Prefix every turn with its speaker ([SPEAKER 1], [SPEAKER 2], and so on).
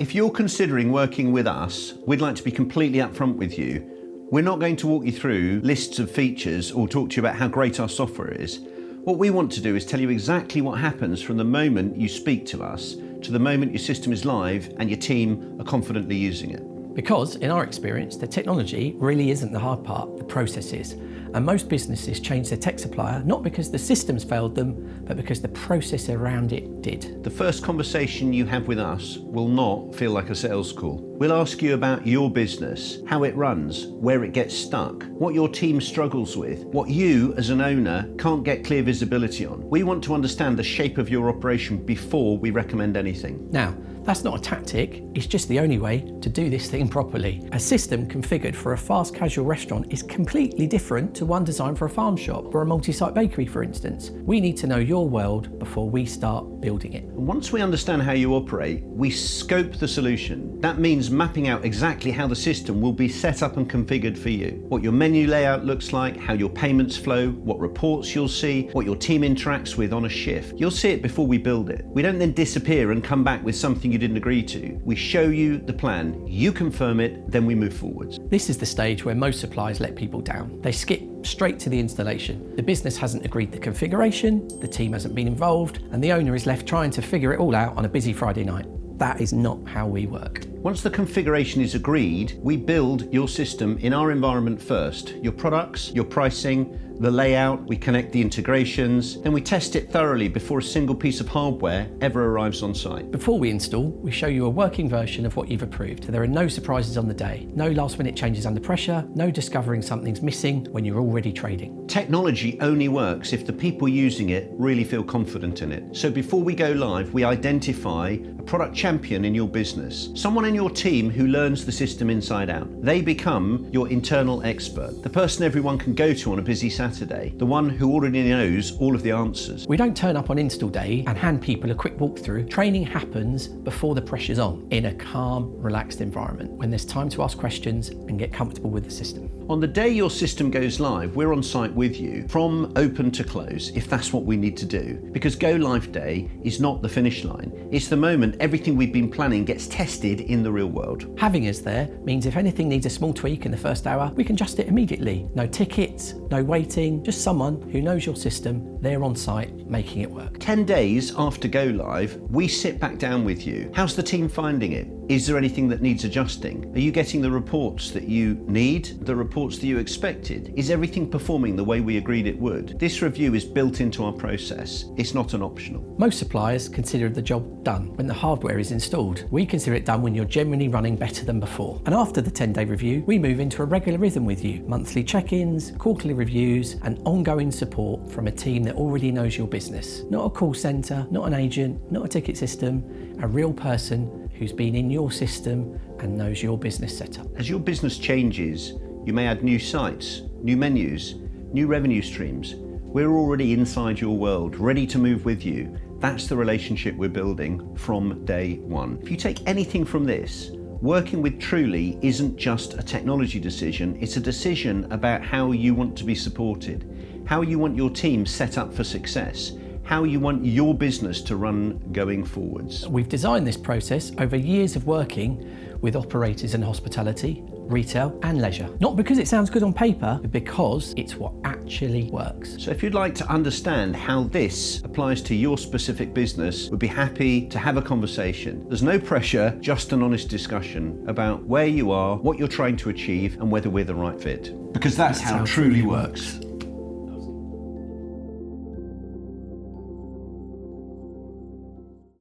[SPEAKER 1] If you're considering working with us, we'd like to be completely upfront with you. We're not going to walk you through lists of features or talk to you about how great our software is. What we want to do is tell you exactly what happens from the moment you speak to us to the moment your system is live and your team are confidently using it.
[SPEAKER 2] Because, in our experience, the technology really isn't the hard part, the process is. And most businesses change their tech supplier not because the systems failed them, but because the process around it did.
[SPEAKER 1] The first conversation you have with us will not feel like a sales call. We'll ask you about your business, how it runs, where it gets stuck, what your team struggles with, what you as an owner can't get clear visibility on. We want to understand the shape of your operation before we recommend anything.
[SPEAKER 2] Now, that's not a tactic, it's just the only way to do this thing properly. A system configured for a fast casual restaurant is completely different to one designed for a farm shop or a multi-site bakery, for instance. We need to know your world before we start building it.
[SPEAKER 1] And once we understand how you operate, we scope the solution. That means mapping out exactly how the system will be set up and configured for you. What your menu layout looks like, how your payments flow, what reports you'll see, what your team interacts with on a shift. You'll see it before we build it. We don't then disappear and come back with something you didn't agree to. We show you the plan, you confirm it, then we move forwards.
[SPEAKER 2] This is the stage where most suppliers let people down. They skip straight to the installation. The business hasn't agreed the configuration, the team hasn't been involved, and the owner is left trying to figure it all out on a busy Friday night. That is not how we work.
[SPEAKER 1] Once the configuration is agreed, we build your system in our environment first. Your products, your pricing, the layout, we connect the integrations, then we test it thoroughly before a single piece of hardware ever arrives on site.
[SPEAKER 2] Before we install, we show you a working version of what you've approved. There are no surprises on the day, no last minute changes under pressure, no discovering something's missing when you're already trading.
[SPEAKER 1] Technology only works if the people using it really feel confident in it. So before we go live, we identify a product champion in your business, someone in your team who learns the system inside out. They become your internal expert, the person everyone can go to on a busy Saturday, the one who already knows all of the answers.
[SPEAKER 2] We don't turn up on install day and hand people a quick walkthrough. Training happens before the pressure's on, in a calm, relaxed environment, when there's time to ask questions and get comfortable with the system.
[SPEAKER 1] On the day your system goes live, we're on site with you from open to close, if that's what we need to do. Because go live day is not the finish line. It's the moment everything we've been planning gets tested in the real world.
[SPEAKER 2] Having us there means if anything needs a small tweak in the first hour, we can adjust it immediately. No tickets, no waiting, just someone who knows your system, there on site, making it work.
[SPEAKER 1] 10 days after go live, we sit back down with you. How's the team finding it? Is there anything that needs adjusting? Are you getting the reports that you need, the reports that you expected? Is everything performing the way we agreed it would? This review is built into our process. It's not an optional.
[SPEAKER 2] Most suppliers consider the job done when the hardware is installed. We consider it done when you're generally running better than before. And after the 10-day review, we move into a regular rhythm with you. Monthly check-ins, quarterly reviews, and ongoing support from a team that already knows your business. Not a call centre, not an agent, not a ticket system, a real person who's been in your system and knows your business setup.
[SPEAKER 1] As your business changes, you may add new sites, new menus, new revenue streams. We're already inside your world, ready to move with you. That's the relationship we're building from day one. If you take anything from this, working with Truli isn't just a technology decision, it's a decision about how you want to be supported, how you want your team set up for success, how you want your business to run going forwards.
[SPEAKER 2] We've designed this process over years of working with operators in hospitality, retail and leisure. Not because it sounds good on paper, but because it's what actually works.
[SPEAKER 1] So if you'd like to understand how this applies to your specific business, we'd be happy to have a conversation. There's no pressure, just an honest discussion about where you are, what you're trying to achieve, and whether we're the right fit. Because that's how Truli works.